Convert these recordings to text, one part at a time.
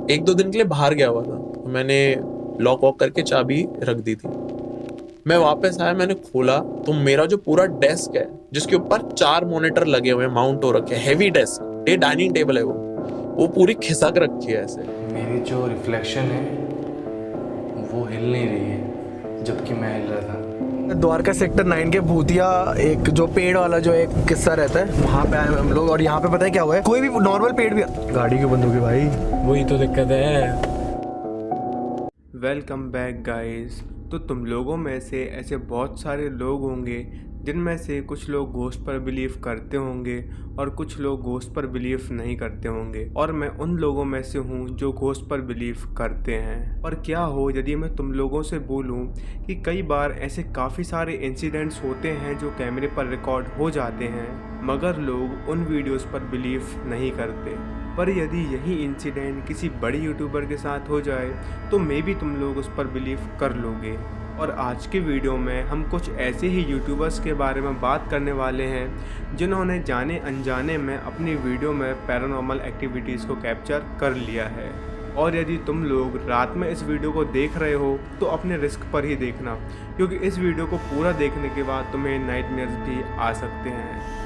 एक दो दिन के लिए बाहर गया हुआ था, तो मैंने लॉक वॉक करके चाबी रख दी थी। मैं वापस आया, मैंने खोला तो मेरा जो पूरा डेस्क है जिसके ऊपर 4 मॉनिटर लगे हुए हैं, माउंट हो रखे हैं, हैवी डेस्क, ये डाइनिंग टेबल है, वो पूरी खिसक रखी है ऐसे। मेरी जो रिफ्लेक्शन है वो हिल नहीं रही है जबकि मैं हिल रहा था। द्वारका सेक्टर 9 के भूतिया एक जो पेड़ वाला जो एक किस्सा रहता है, वहाँ पे आए हम लोग। और यहाँ पे पता है क्या हुआ है, कोई भी नॉर्मल पेड़ भी गाड़ी क्यों बंद होगी भाई, वही तो दिक्कत है। Welcome back guys. तो तुम लोगों में से ऐसे बहुत सारे लोग होंगे जिनमें से कुछ लोग घोस्ट पर बिलीव करते होंगे और कुछ लोग घोस्ट पर बिलीव नहीं करते होंगे, और मैं उन लोगों में से हूँ जो घोस्ट पर बिलीव करते हैं। और क्या हो यदि मैं तुम लोगों से बोलूँ कि कई बार ऐसे काफ़ी सारे इंसिडेंट्स होते हैं जो कैमरे पर रिकॉर्ड हो जाते हैं, मगर लोग उन वीडियोस पर बिलीव नहीं करते। पर यदि यही इंसिडेंट किसी बड़ी यूट्यूबर के साथ हो जाए तो मे बी तुम लोग उस पर बिलीव कर लोगे। और आज के वीडियो में हम कुछ ऐसे ही यूट्यूबर्स के बारे में बात करने वाले हैं जिन्होंने जाने अनजाने में अपनी वीडियो में पैरानॉर्मल एक्टिविटीज़ को कैप्चर कर लिया है। और यदि तुम लोग रात में इस वीडियो को देख रहे हो तो अपने रिस्क पर ही देखना, क्योंकि इस वीडियो को पूरा देखने के बाद तुम्हें नाइटमेयर्स भी आ सकते हैं।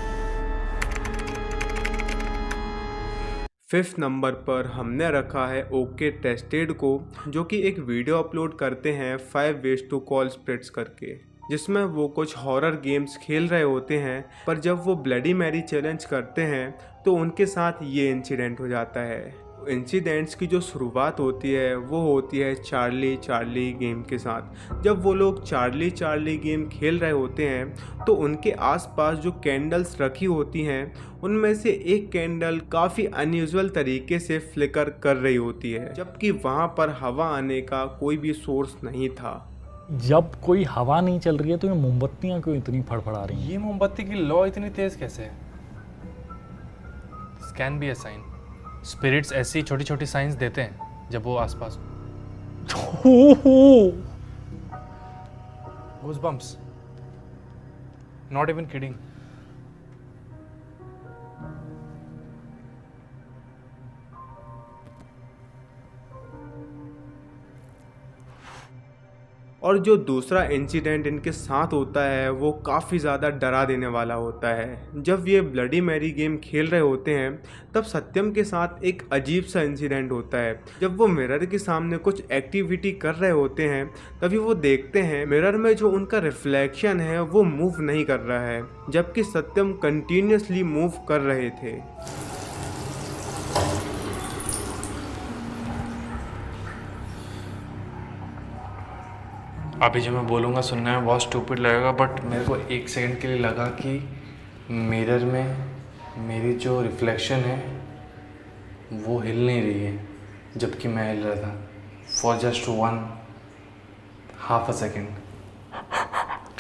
5th नंबर पर हमने रखा है ओके टेस्टेड को, जो कि एक वीडियो अपलोड करते हैं 5 ways to call spirits करके, जिसमें वो कुछ हॉरर गेम्स खेल रहे होते हैं। पर जब वो ब्लडी मैरी चैलेंज करते हैं तो उनके साथ ये इंसिडेंट हो जाता है। इंसिडेंट्स की जो शुरुआत होती है वो होती है चार्ली चार्ली गेम के साथ। जब वो लोग चार्ली चार्ली गेम खेल रहे होते हैं तो उनके आसपास जो कैंडल्स रखी होती हैं उनमें से एक कैंडल काफ़ी अनयूजुअल तरीके से फ्लिकर कर रही होती है, जबकि वहाँ पर हवा आने का कोई भी सोर्स नहीं था। जब कोई हवा नहीं चल रही है तो ये मोमबत्तियां क्यों इतनी फड़फड़ा रही हैं? ये मोमबत्ती की लौ इतनी तेज कैसे है? Can be a sign. Spirits ऐसी छोटी छोटी साइंस देते हैं जब वो आसपास। Goosebumps, not even kidding. और जो दूसरा इंसिडेंट इनके साथ होता है वो काफ़ी ज़्यादा डरा देने वाला होता है। जब ये ब्लडी मैरी गेम खेल रहे होते हैं तब सत्यम के साथ एक अजीब सा इंसिडेंट होता है। जब वो मिरर के सामने कुछ एक्टिविटी कर रहे होते हैं तभी वो देखते हैं मिरर में जो उनका रिफ्लेक्शन है वो मूव नहीं कर रहा है, जबकि सत्यम कंटिन्यूसली मूव कर रहे थे। अभी जो मैं बोलूँगा सुनने में बहुत स्टूपिड लगेगा, बट मेरे को एक सेकंड के लिए लगा कि मिरर में मेरी जो रिफ्लेक्शन है वो हिल नहीं रही है जबकि मैं हिल रहा था फॉर जस्ट 1/2 सेकेंड।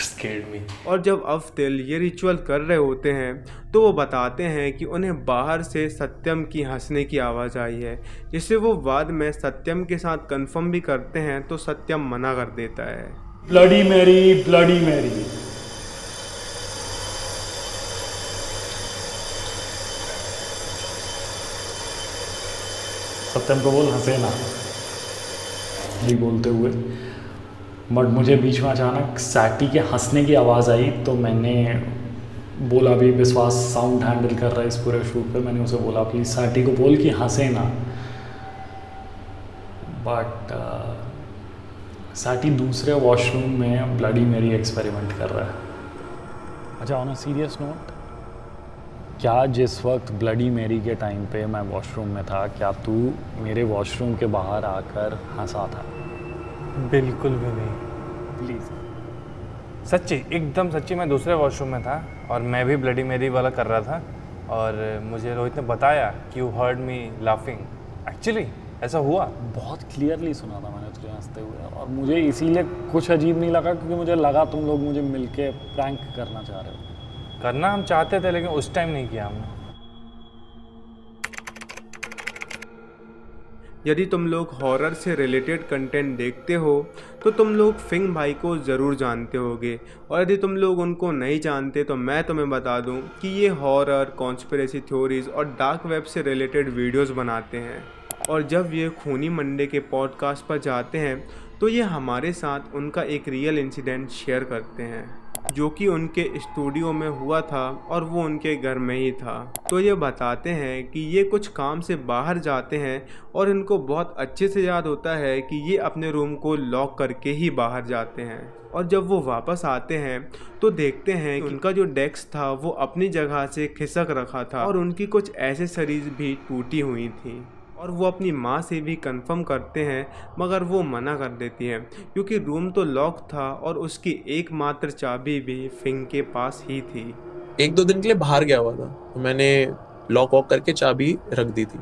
स्केर्ड मी। और जब अफ्तेल ये रिचुअल कर रहे होते हैं तो वो बताते हैं कि उन्हें बाहर से सत्यम की हंसने की आवाज़ आई है, जिसे वो बाद में सत्यम के साथ कंफर्म भी करते हैं तो सत्यम मना कर देता है। Bloody Mary, bloody Mary. Satyam को बोल हंसे ना, यही बोलते हुए। बट मुझे बीच में अचानक सैटी के हंसने की आवाज़ आई तो मैंने बोला, भी विश्वास साउंड हैंडल कर रहा है इस पूरे शूट पे, मैंने उसे बोला प्लीज़ सैटी को बोल कि हंसे ना। बट सैटी दूसरे वॉशरूम में ब्लडी मैरी एक्सपेरिमेंट कर रहा है। अच्छा, ऑन अ सीरियस नोट, क्या जिस वक्त ब्लडी मैरी के टाइम पे मैं वॉशरूम में था, क्या तू मेरे वॉशरूम के बाहर आकर हंसा था? बिल्कुल भी नहीं, प्लीज़। सच्ची, एकदम सच्ची। मैं दूसरे वॉशरूम में था और मैं भी ब्लडी मैरी वाला कर रहा था, और मुझे रोहित ने बताया कि you heard me laughing. Actually ऐसा हुआ। बहुत क्लियरली सुना था मैंने तुझे हंसते हुए, और मुझे इसीलिए कुछ अजीब नहीं लगा क्योंकि मुझे लगा तुम लोग मुझे मिलके प्रैंक करना चाह रहे हो। करना हम चाहते थे लेकिन उस टाइम नहीं किया हमने। यदि तुम लोग हॉरर से रिलेटेड कंटेंट देखते हो तो तुम लोग फिंग भाई को ज़रूर जानते होगे, और यदि तुम लोग उनको नहीं जानते तो मैं तुम्हें बता दूं कि ये हॉरर, कॉन्स्पिरेसी थ्योरीज और डार्क वेब से रिलेटेड वीडियोस बनाते हैं। और जब ये खूनी मंडे के पॉडकास्ट पर जाते हैं तो ये हमारे साथ उनका एक रियल इंसिडेंट शेयर करते हैं जो कि उनके स्टूडियो में हुआ था और वो उनके घर में ही था। तो ये बताते हैं कि ये कुछ काम से बाहर जाते हैं और इनको बहुत अच्छे से याद होता है कि ये अपने रूम को लॉक करके ही बाहर जाते हैं और जब वो वापस आते हैं तो देखते हैं कि उनका जो डेस्क था वो अपनी जगह से खिसक रखा था और उनकी कुछ एक्सेसरीज भी टूटी हुई थी और वो अपनी माँ से भी कंफर्म करते हैं मगर वो मना कर देती है क्योंकि रूम तो लॉक था और उसकी एकमात्र चाबी भी फिंग के पास ही थी। 1-2 दिन के लिए बाहर गया हुआ था तो मैंने लॉक वॉक करके चाबी रख दी थी।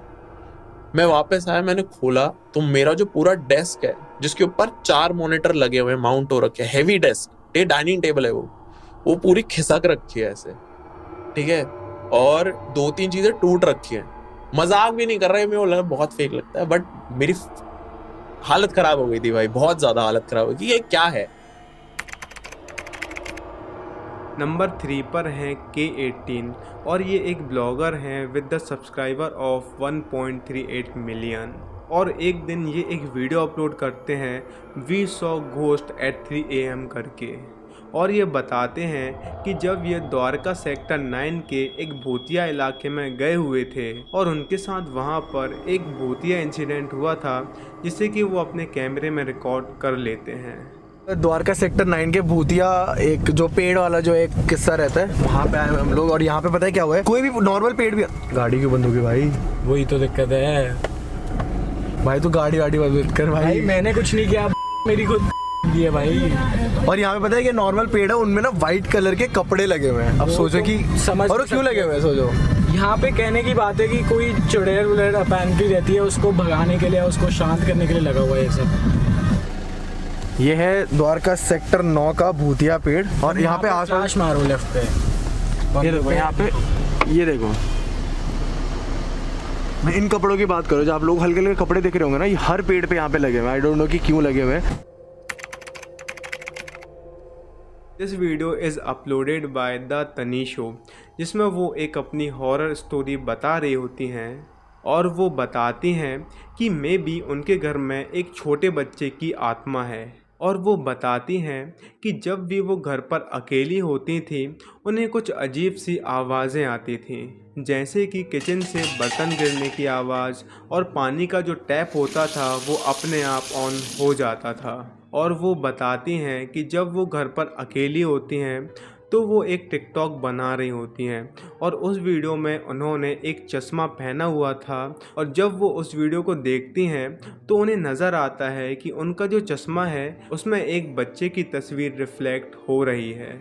मैं वापस आया, मैंने खोला तो मेरा जो पूरा डेस्क है जिसके ऊपर 4 मॉनिटर लगे हुए माउंट हो रखे हैं, हैवी डेस्क, ये डाइनिंग टेबल है वो पूरी खिसक रखी है ऐसे, ठीक है, और 2-3 चीजें टूट रखी है। मजाक भी नहीं कर रहे, मेरे को बहुत फेक लगता है बट मेरी हालत खराब हो गई थी भाई, बहुत ज्यादा हालत खराब हो गई। ये क्या है? नंबर 3 पर हैं K18 और ये एक ब्लॉगर हैं with the subscriber of 1.38 million और एक दिन ये एक वीडियो अपलोड करते हैं we saw ghost at 3 AM करके और ये बताते हैं कि जब ये द्वारका सेक्टर 9 के एक भूतिया इलाके में गए हुए थे और उनके साथ वहाँ पर एक भूतिया इंसिडेंट हुआ था जिसे कि वो अपने कैमरे में रिकॉर्ड कर लेते हैं। द्वारका सेक्टर 9 के भूतिया एक जो पेड़ वाला जो एक किस्सा रहता है वहाँ पे आए हम लोग और यहाँ पे पता है क्या हुआ है, कोई भी नॉर्मल पेड़ भी गाड़ी क्यों बंद होगी भाई? वही तो दिक्कत है भाई तो गाड़ी बंद कर भाई। मैंने कुछ नहीं किया, मेरी खुद दिए भाई। और यहाँ पे पता है कि नॉर्मल पेड़ है उनमें ना व्हाइट कलर के कपड़े लगे हुए हैं। अब सोचो कि समझ और क्यों लगे हुए हैं, सोचो। यहाँ पे कहने की बात है कि कोई चुड़ैल वुड़ैल अपैरेंटली रहती है, उसको भगाने के लिए, उसको शांत करने के लिए लगा हुआ है ये सब। ये है द्वारका सेक्टर 9 का भूतिया पेड़ और यहाँ पे आसपास मारो लेफ्ट पे, ये देखो यहाँ पे, ये देखो मैं इन कपड़ों की बात करूँ जो आप लोग हल्के हल्के कपड़े देख रहे होंगे ना, ये हर पेड़ पे यहाँ पे लगे हुए। आई डोंट नो कि क्यों लगे हुए। This video is uploaded by the तनीशो जिसमें वो एक अपनी हॉरर स्टोरी बता रही होती हैं और वो बताती हैं कि मे बी उनके घर में एक छोटे बच्चे की आत्मा है और वो बताती हैं कि जब भी वो घर पर अकेली होती थी उन्हें कुछ अजीब सी आवाज़ें आती थीं, जैसे कि किचन से बर्तन गिरने की आवाज़ और पानी का जो टैप होता था वो अपने आप ऑन हो जाता था। और वो बताती हैं कि जब वो घर पर अकेली होती हैं तो वो एक टिकटॉक बना रही होती हैं और उस वीडियो में उन्होंने एक चश्मा पहना हुआ था और जब वो उस वीडियो को देखती हैं तो उन्हें नज़र आता है कि उनका जो चश्मा है उसमें एक बच्चे की तस्वीर रिफ्लेक्ट हो रही है।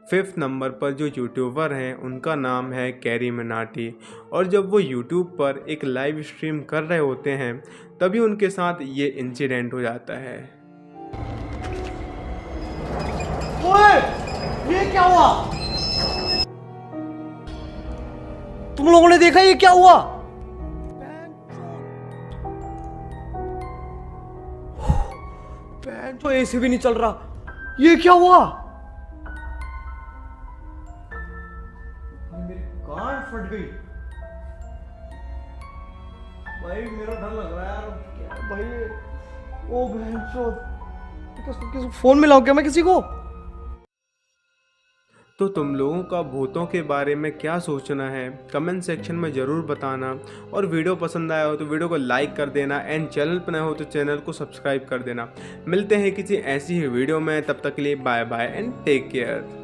फिफ्थ नंबर पर जो यूट्यूबर हैं उनका नाम है कैरी मिनाटी और जब वो यूट्यूब पर एक लाइव स्ट्रीम कर रहे होते हैं तभी उनके साथ ये इंसिडेंट हो जाता है। ओए, ये क्या हुआ? तुम लोगों ने देखा ये क्या हुआ? तो एसी भी नहीं चल रहा, ये क्या हुआ? मेरी गांड फट गई भाई, मेरा डर लग रहा है यार। क्या भाई, ओ बहन, फोन मिलाऊं क्या मैं किसी को? तो तुम लोगों का भूतों के बारे में क्या सोचना है कमेंट सेक्शन में ज़रूर बताना और वीडियो पसंद आया हो तो वीडियो को लाइक कर देना एंड चैनल पर नए हो तो चैनल को सब्सक्राइब कर देना। मिलते हैं किसी ऐसी ही वीडियो में, तब तक के लिए bye bye and take care.